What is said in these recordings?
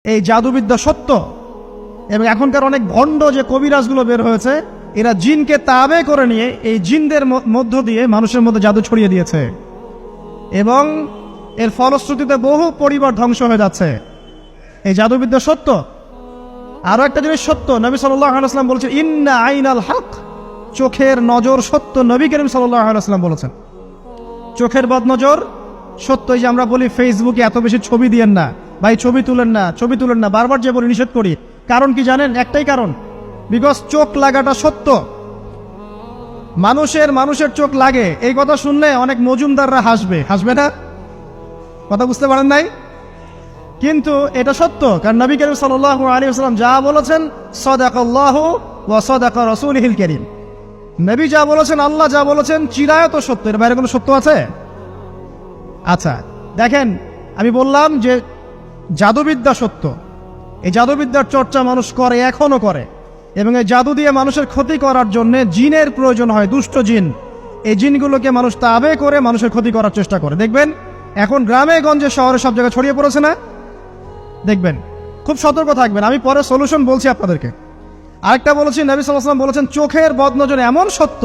এই জাদুবিদ্যা সত্য। এবং এখনকার অনেক ভণ্ড যে কবিরাজগুলো বের হয়েছে, এরা জিনকে তাবে করে নিয়ে এই জিনদের মধ্য দিয়ে মানুষের মধ্যে জাদু ছড়িয়ে দিয়েছে, এবং এর ফলশ্রুতিতে বহু পরিবার ধ্বংস হয়ে যাচ্ছে। এই জাদুবিদ্যা সত্য। আরো একটা জিনিস সত্য, নবী সাল্লাল্লাহু আলাইহি ওয়াসাল্লাম বলেছেন ইন্না আইনাল হক, চোখের নজর সত্য। নবী করিম সাল্লাল্লাহু আলাইহি ওয়াসাল্লাম বলেছেন চোখের বদনজর সত্য। এই যে আমরা বলি ফেসবুকে এত বেশি ছবি দিয়েন না ভাই, ছবি তুলেন না, ছবি তুলেন না, বারবার যে বলি নিষেধ করি। কারণ কি জানেন? একটাই কারণ, বিকজ চোখ লাগাটা সত্য। মানুষের চোখ লাগে, এই কথা শুনলে অনেক মজুমদাররা হাসবে না? কথা বুঝতে পারেন নাই? কিন্তু এটা সত্য, কারণ নবী করিম সাল্লাল্লাহু আলাইহি ওয়াসাল্লাম যা বলেছেন সাদাকাল্লাহু ওয়া সাদাকা রাসূলুহুল কারীম। নবী যা বলেছেন, আল্লাহ যা বলেছেন চিরায়ত সত্য, এর বাইরে কোনো সত্য আছে? আচ্ছা দেখেন, আমি বললাম যে জাদুবিদ্যা সত্য। এই জাদুবিদ্যার চর্চা মানুষ করে, এখনো করে, এবং এই জাদু দিয়ে মানুষের ক্ষতি করার জন্য জিনের প্রয়োজন হয়, দুষ্ট জিন। এই জিনগুলোকে মানুষ তাবে করে মানুষের ক্ষতি করার চেষ্টা করে। দেখবেন এখন গ্রামে গঞ্জে শহরে সব জায়গায় ছড়িয়ে পড়েছে না? দেখবেন, খুব সতর্ক থাকবেন। আমি পরে সলিউশন বলছি আপনাদেরকে। আরেকটা বলেছি, নবী সাল্লাল্লাহু আলাইহি ওয়াসাল্লাম বলেছেন চোখের বদনজর এমন সত্য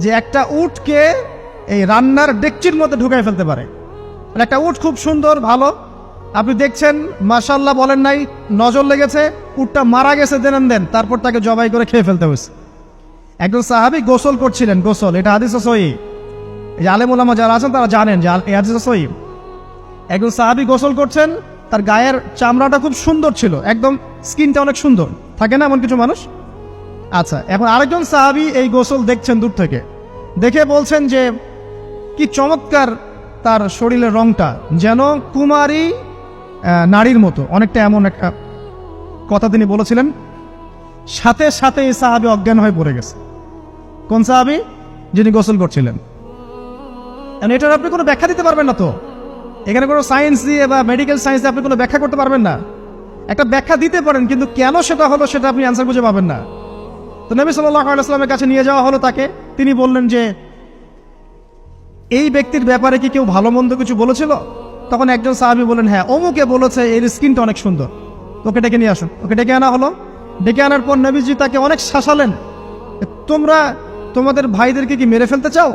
যে একটা উটকে এই রান্নার ডেকচির মধ্যে ঢুকাই ফেলতে পারে। মানে একটা উট খুব সুন্দর ভালো, আপনি দেখছেন মাশাআল্লাহ বলেন নাই, নজর লেগেছে, উটটা মারা গেছে দেন, তারপর তাকে জবাই করে খেয়ে ফেলতে হয়েছে। একজন সাহাবী গোসল করছিলেন, গোসল, এটা হাদিস সহিহ। এই যে আলেম ওলামা যারা আছেন তারা জানেন যে এই হাদিস সহিহ। একজন সাহাবী গোসল করছেন, তার গায়ের চামড়াটা খুব সুন্দর ছিল, একদম স্কিনটা অনেক সুন্দর থাকে না এমন কিছু মানুষ? আচ্ছা, এখন আরেকজন সাহাবী এই গোসল দেখছেন দূর থেকে, দেখে বলছেন যে কি চমৎকার তার শরীরের রংটা, যেন কুমারী নারীর মতো, অনেকটা এমন একটা কথা তিনি বলেছিলেন। সাথে সাথে এই সাহাবী অজ্ঞান হয়ে পড়ে গেছে। কোন সাহাবী? যিনি গোসল করছিলেন। এটার আপনি কোনো ব্যাখ্যা দিতে পারবেন না তো, এখানে কোনো সায়েন্স দিয়ে বা মেডিকেল সায়েন্স দিয়ে আপনি কোনো ব্যাখ্যা করতে পারবেন না। একটা ব্যাখ্যা দিতে পারেন, কিন্তু কেন সেটা হলো সেটা আপনি অ্যান্সার খুঁজে পাবেন না। তো নবী সাল্লাল্লাহু আলাইহি ওয়াসাল্লামের কাছে নিয়ে যাওয়া হলো তাকে। তিনি বললেন যে এই ব্যক্তির ব্যাপারে কি কেউ ভালো মন্দ কিছু বলেছিল? তখন একজন সাহাবী বললেন হ্যাঁ, অমুকে বলেছে এর স্কিনটা অনেক সুন্দর, ওকে ডেকে নিয়ে আসো। ওকে ডেকে আনা হলো। ডেকে আনার পর নবীজি তাকে অনেক শাসালেন, তোমরা তোমাদের ভাইদেরকে কি মেরে ফেলতে চাও?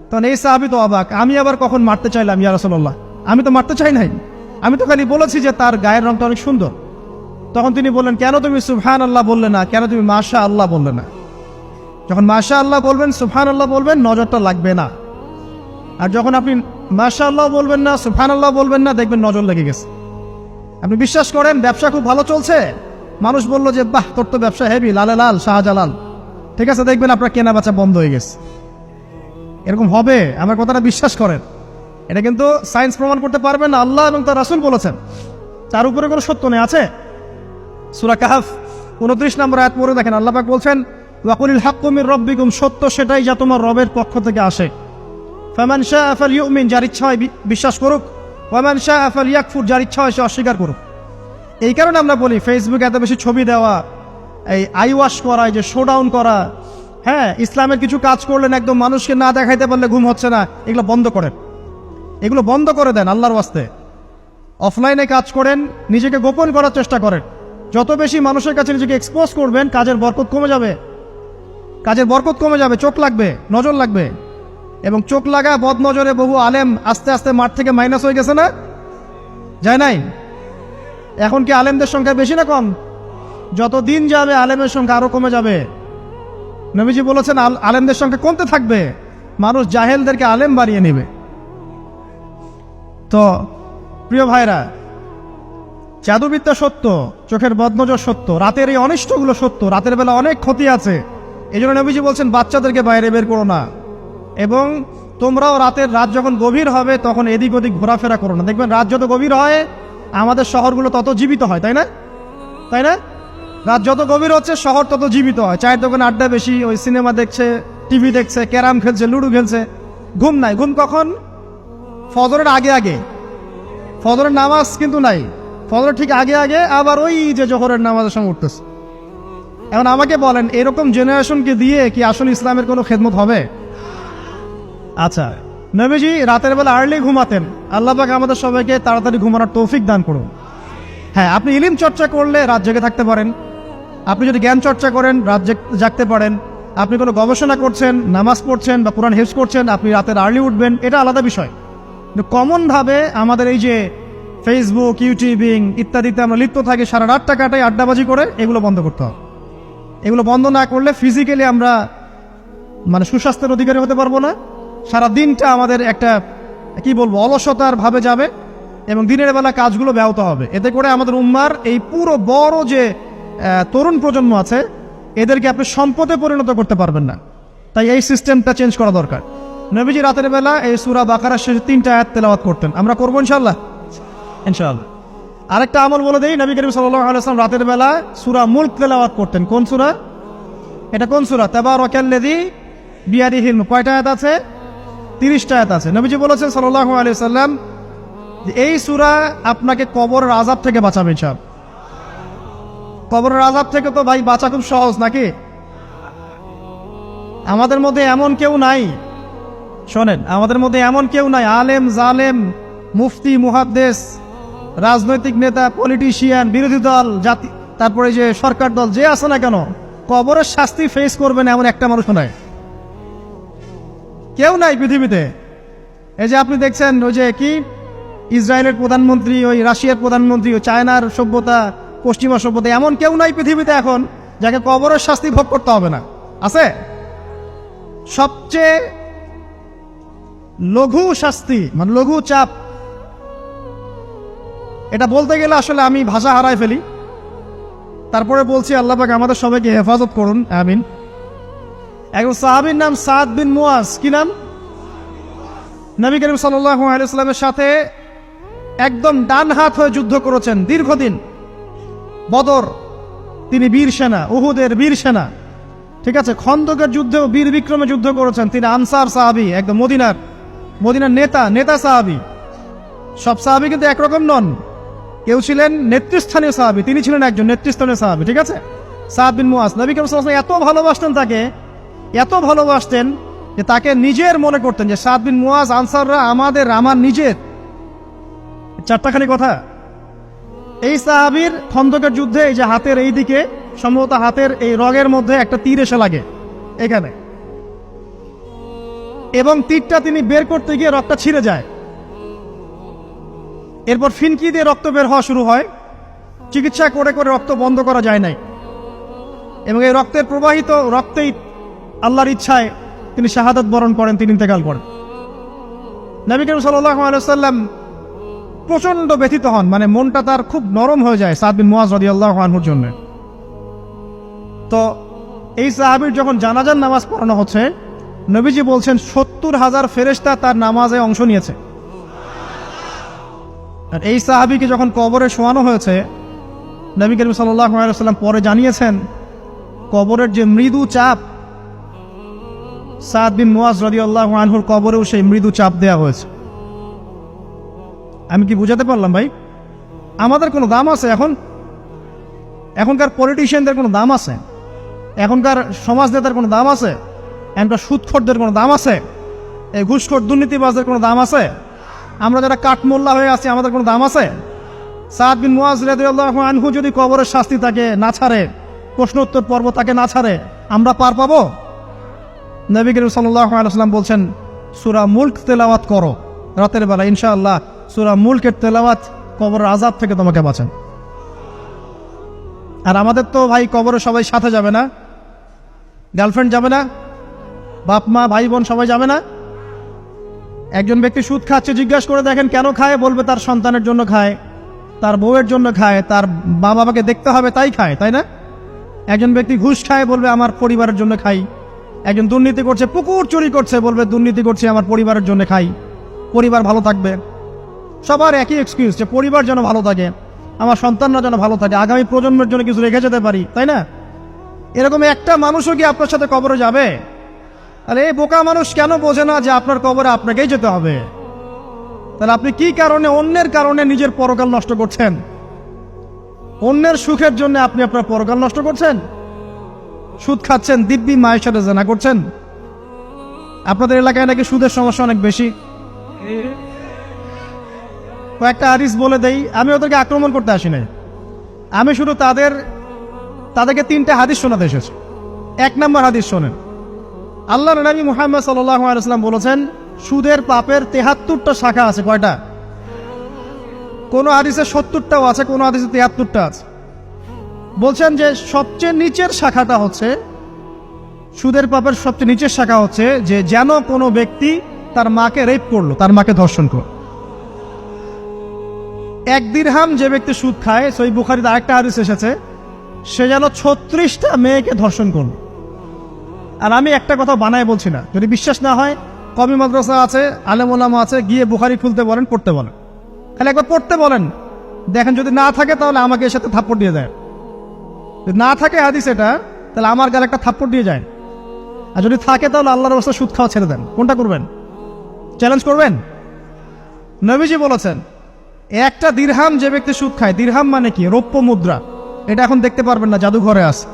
তখন এই সাহাবী তো অবাক, আমি আবার কখন মারতে চাইলাম ইয়া রাসূলুল্লাহ? আমি তো মারতে চাই নাই, আমি তো খালি বলেছি যে তার গায়ের রংটা অনেক সুন্দর। তখন তিনি বললেন কেন তুমি সুবহানাল্লাহ বললে না, কেন তুমি মাশাআল্লাহ বললে না? যখন মাশাআল্লাহ বলবেন, সুবহানাল্লাহ বলবেন, নজরটা লাগবে না। আর যখন আপনি মাশাআল্লাহ বলবেন না, সুবহানাল্লাহ বলবেন না, দেখবেন নজর লেগে গেছে। আপনি বিশ্বাস করেন ব্যবসা খুব ভালো চলছে, মানুষ বললো যে বাহ তোর তো ব্যবসা হেভি, লালে লাল শাহজালাল, ঠিক আছে, দেখবেন আপনার কেনা বেচা বন্ধ হয়ে গেছে। এরকম হবে, আমার কথাটা বিশ্বাস করেন। এটা কিন্তু সায়েন্স প্রমাণ করতে পারবে না, আল্লাহ এবং তার রাসূল বলেছেন, তার উপরে কোনো সত্য নেই। আছে সূরা কাহফ 29 নম্বর আয়াত পড়ে দেখেন, আল্লাহ পাক বলছেন ওয়াকুলিল হাক্কু মির রাব্বিকুম, সত্য সেটাই যা তোমার রবের পক্ষ থেকে আসে। ফামান শাআ ফালইউমিন, যার ইচ্ছা হয় বিশ্বাস করুক, ওয়ামান শাআ ফালইয়াকফুর, যার ইচ্ছা হয় সে অস্বীকার করুক। এই কারণে আমরা বলি ফেসবুকে এত বেশি ছবি দেওয়া, এই আই ওয়াশ করা, এই যে শোডাউন করা, হ্যাঁ, ইসলামের কিছু কাজ করলেন একদম মানুষকে না দেখাইতে পারলে ঘুম হচ্ছে না, এগুলো বন্ধ করেন, এগুলো বন্ধ করে দেন আল্লাহর ওয়াস্তে। অফলাইনে কাজ করেন, নিজেকে গোপন করার চেষ্টা করেন। যত বেশি মানুষের কাছে নিজেকে এক্সপোজ করবেন, কাজের বরকত কমে যাবে, কাজের বরকত কমে যাবে, চোখ লাগবে, নজর লাগবে। এবং চোখ লাগা বদ নজরে বহু আলেম আস্তে আস্তে মাঠ থেকে মাইনাস হয়ে গেছে না? যায় নাই? এখন কি আলেমদের সংখ্যা বেশি না কম? যত দিন যাবে আলেমের সংখ্যা আরো কমে যাবে। নবীজি বলেছেন আলেমদের সংখ্যা কমতে থাকবে, মানুষ জাহেলদেরকে আলেম বানিয়ে নেবে। তো প্রিয় ভাইরা, জাদুবিদ্যা সত্য, চোখের বদনজর সত্য, রাতের এই অনিষ্টগুলো সত্য, রাতের বেলা অনেক ক্ষতি আছে। এই জন্য নবীজি বলছেন বাচ্চাদেরকে বাইরে বের করো না, এবং তোমরাও রাত যখন গভীর হবে তখন এদিক ওদিক ঘোরাফেরা করো না। দেখবেন রাত যত গভীর হয় আমাদের শহরগুলো তত জীবিত হয়, তাই না? তাই না? রাত যত গভীর হচ্ছে শহর তত জীবিত হয়। চায়ের দোকানে আড্ডা বেশি, ওই সিনেমা দেখছে, টিভি দেখছে, ক্যারাম খেলছে, লুডো খেলছে, ঘুম নাই। ঘুম কখন? ফজরের আগে আগে। ফজরের নামাজ কিন্তু নাই, ফজরের ঠিক আগে আগে, আবার ওই যে জোহরের নামাজের সঙ্গে উঠতেছে। এখন আমাকে বলেন এরকম জেনারেশনকে দিয়ে কি আসলে ইসলামের কোনো খেদমত হবে? আচ্ছা, নবীজি রাতের বেলা আর্লি ঘুমাতেন, আল্লাহ পাক আমাদের সবাইকে তাড়াতাড়ি ঘুমানোর তৌফিক দান করুন। হ্যাঁ, আপনি ইলম চর্চা করলে রাত জেগে থাকতে পারেন। আপনি যদি জ্ঞান চর্চা করেন রাত জাগতে পারেন। আপনি কোনো গবেষণা করছেন, নামাজ পড়ছেন বা কোরআন হেফজ করছেন, আপনি রাতের আর্লি উঠবেন, এটা আলাদা বিষয়। কিন্তু কমনভাবে আমাদের এই যে ফেসবুক, ইউটিউবিং ইত্যাদিতে আমরা লিপ্ত থাকি, সারা রাতটা কাটাই আড্ডাবাজি করে, এগুলো বন্ধ করতে হবে। এগুলো বন্ধ না করলে ফিজিক্যালি আমরা মানে সুস্বাস্থ্যের অধিকারী হতে পারবো না। সারা দিনটা আমাদের একটা কি বলবো অলসতার ভাবে যাবে এবং দিনের বেলা কাজগুলো ব্যাহত হবে। এতে করে আমাদের উম্মার এই পুরো বড় যে তরুণ প্রজন্ম আছে এদেরকে আপনি সম্পদে পরিণত করতে পারবেন না। তাই এই সিস্টেমটা চেঞ্জ করা দরকার। নবীজি রাতের বেলা এই সূরা বাকারার শেষে 3টা আয়াত তেলাওয়াত করতেন। আমরা করবো ইনশাআল্লাহ। আরেকটা আমল বলে দেই, নবী করিম সাল্লাল্লাহু আলাইহি ওয়াসাল্লাম রাতের বেলা সূরা মুলক তেলাওয়াত করতেন। কোন সূরা এটা? কোন সূরা? তাবারাকাল্লাযী বিয়াদিহিল মুলক। কয়টা আয়াত আছে? 30টা আয়াত আছে। নবীজি বলেছেন সাল্লাল্লাহু আলাইহি ওয়াসাল্লাম যে এই সূরা আপনাকে কবরের আযাব থেকে বাঁচাবে ইনশাআল্লাহ। কবরের আযাব থেকে তো ভাই বাঁচা খুব সহজ নাকি? আমাদের মধ্যে এমন কেউ নাই, শোনেন, আমাদের মধ্যে এমন কেউ নাই আলেম জালেম মুফতি মুহাদ্দিস রাজনৈতিক নেতা পলিটিশিয়ান বিরোধী দল জাতি তারপরে যে সরকার দল যে আছে না কেন, কবরের শাস্তি ফেস করবেন এমন একটা মানুষ নাই, কেউ নাই পৃথিবীতে। এই যে আপনি দেখছেন ওই যে কি ইসরায়েলের প্রধানমন্ত্রী, ওই রাশিয়ার প্রধানমন্ত্রী, ওই চায়নার সভ্যতা, পশ্চিমা সভ্যতা, এমন কেউ নাই পৃথিবীতে এখন যাকে কবরের শাস্তি ভোগ করতে হবে না। আছে? সবচেয়ে লঘু শাস্তি মানে লঘু চাপ, এটা বলতে গেলে আসলে আমি ভাষা হারাই ফেলি। তারপরে বলছি আল্লাহ পাক আমাদের সবাইকে হেফাজত করুন, আমিন। একজন সাহাবীর নাম সাদ বিন মুয়াজ। কি নাম? নবী করিম সাল্লাল্লাহু আলাইহি ওয়াসাল্লামের সাথে একদম ডান হাত হয়ে যুদ্ধ করেছেন দীর্ঘদিন। বদর তিনি বীর সেনা, উহুদের বীর সেনা, ঠিক আছে। খন্দকের যুদ্ধেও বীর বিক্রমে যুদ্ধ করেছেন। তিনি আনসার সাহাবী, একদম মদিনার নেতা সাহাবী। সব সাহাবী কিন্তু একরকম নন। কেউ ছিলেন নেতৃস্থানীয় সাহাবী, তিনি ছিলেন একজন নেতৃস্থানীয় সাহাবী, ঠিক আছে। সাদ বিন মুয়াজ নবী করিম সাল্লাল্লাহু আলাইহি ওয়াসাল্লাম এত ভালোবাসতেন তাকে, এত ভালোবাসতেন যে তাকে নিজের মনে করতেন যে সাদ বিন মুয়াজ আনসাররা আমার নিজের। চারটাখানি কথা। এই সাহাবীর খন্দকের যুদ্ধে এই যে হাতের এই দিকে সম্ভবত হাতের এই রগের মধ্যে একটা তীর এসে লাগে এখানে, এবং তীরটা তিনি বের করতে গিয়ে রক্তটা ছিঁড়ে যায়। এরপর ফিনকি দিয়ে রক্ত বের হওয়া শুরু হয়। চিকিৎসা করে করে রক্ত বন্ধ করা যায় নাই, এবং এই রক্তের প্রবাহিত রক্তেই আল্লাহর ইচ্ছায় তিনি শাহাদাত বরণ করেন, তিনি ইন্তেকাল করেন। নবী করিম সাল্লাল্লাহু আলাইহি ওয়াসাল্লাম প্রচন্ড ব্যথিত হন, মানে মনটা তার খুব নরম হয়ে যায় সাদ বিন মুয়াজ রাদিয়াল্লাহু আনহুর জন্য। তো এই সাহাবীর যখন জানাজার নামাজ পড়ানো হচ্ছে, নবীজি বলছেন 70,000 ফেরেশতা তার নামাজে অংশ নিয়েছে। আর এই সাহাবীকে যখন কবরে শোয়ানো হয়েছে, নবী করিম সাল্লাল্লাহু আলাইহি ওয়াসাল্লাম পরে জানিয়েছেন কবরের যে মৃদু চাপ, সাদ বিন মুয়াজ রাদিয়াল্লাহু আনহুর কবরেও সেই মৃদু চাপ দেওয়া হয়েছে। আমি কি বুঝাতে পারলাম ভাই? আমাদের কোনো দাম আছে এখনকার পলিটিশিয়ানদের কোনো দাম আছে? এখনকার সমাজ নেতার কোনো দাম আছে? এখনকার সুদখোরদের কোনো দাম আছে? এই ঘুষখোর দুর্নীতিবাজদের কোনো দাম আছে? আমরা যারা কাঠমোল্লা হয়ে আছি আমাদের কোনো দাম আছে? সাদ বিন মুয়াজ রাদিয়াল্লাহু আনহু যদি কবরের শাস্তি তাকে না ছাড়ে, প্রশ্ন উত্তর পর্ব তাকে না ছাড়ে, আমরা পার পাবো? নবী করিম সাল্লাল্লাহু আলাইহি ওয়াসাল্লাম বলছেন সূরা মুলক তেলাওয়াত করো রাতের বেলা, ইনশাআল্লাহ সূরা মুলকের তেলাওয়াত কবরের আযাব থেকে তোমাকে বাঁচান। আর আমাদের তো ভাই কবরে সবাই সাথে যাবে না, গার্লফ্রেন্ড যাবে না, বাপ মা ভাই বোন সবাই যাবে না। একজন ব্যক্তি সুদ খাচ্ছে, জিজ্ঞাসা করে দেখেন কেন খায়, বলবে তার সন্তানের জন্য খায়, তার বউয়ের জন্য খায়, তার মা বাবাকে দেখতে হবে তাই খায়, তাই না? একজন ব্যক্তি ঘুষ খায়, বলবে আমার পরিবারের জন্য খাই। একজন দুর্নীতি করছে, পুকুর চুরি করছে, বলবে দুর্নীতি করছে আমার পরিবারের জন্য খাই, পরিবার ভালো থাকবে। সবার একই এক্সকিউজ যে পরিবার যেন ভালো থাকে, আমার সন্তানরা যেন ভালো থাকে, আগামী প্রজন্মের জন্য কিছু রেখে যেতে পারি, তাই না? এরকম একটা মানুষও কি আপনার সাথে কবরে যাবে? আরে এই বোকা মানুষ কেন বোঝে না যে আপনার কবরে আপনাকেই যেতে হবে? তাহলে আপনি কি কারণে অন্যের কারণে নিজের পরকাল নষ্ট করছেন? অন্যের সুখের জন্য আপনি আপনার পরকাল নষ্ট করছেন। সুদ খাচ্ছেন, দিব্যি মায়ের সাথে জেনা করছেন। আপনাদের এলাকায় নাকি সুদের সমস্যা অনেক বেশি। কয়েকটা হাদিস বলে দেই, আমি ওদেরকে আক্রমণ করতে আসি নাই, আমি শুধু তাদেরকে 3টা হাদিস শোনাতে এসেছি। 1 নম্বর হাদিস শোনেন। আল্লাহর নবী মুহাম্মদ সাল্লাল্লাহু আলাইহি ওয়াসাল্লাম বলেছেন, সুদের পাপের 73টা শাখা আছে। কয়টা? কোন হাদিসে 70টাও আছে, কোন হাদিসে 73টা আছে। বলছেন যে সবচেয়ে নিচের শাখাটা হচ্ছে, সুদের পাপের সবচেয়ে নিচের শাখা হচ্ছে যে যেন কোনো ব্যক্তি তার মাকে রেপ করলো, তার মাকে ধর্ষণ করলো। 1 দিরহাম যে ব্যক্তি সুদ খায়, সহিহ বুখারীতে আরেকটা হাদিস এসেছে, সে যেন 36টা মেয়েকে ধর্ষণ করলো। আর আমি একটা কথা বানায় বলছি না, যদি বিশ্বাস না হয় কওমি মাদ্রাসা আছে, আলেম ওলামা আছে, গিয়ে বুখারী খুলতে বলেন, পড়তে বলেন, খালি একবার পড়তে বলেন, দেখেন যদি না থাকে তাহলে আমাকে এর সাথে থাপ্পড় দিয়ে দেয়। যদি না থাকে হাদিস এটা, তাহলে আমার গালে একটা থাপ্পড় দিয়ে যায়। আর যদি থাকে তাহলে আল্লাহর রাস্তায় সুদ খাওয়া ছেড়ে দেন। কোনটা করবেন? চ্যালেঞ্জ করবেন? নবীজি বলেছেন, 1টা দিরহাম যে ব্যক্তি সুদ খায়, দিরহাম মানে কি? রৌপ্য মুদ্রা। এটা এখন দেখতে পারবেন না, জাদুঘরে আছে।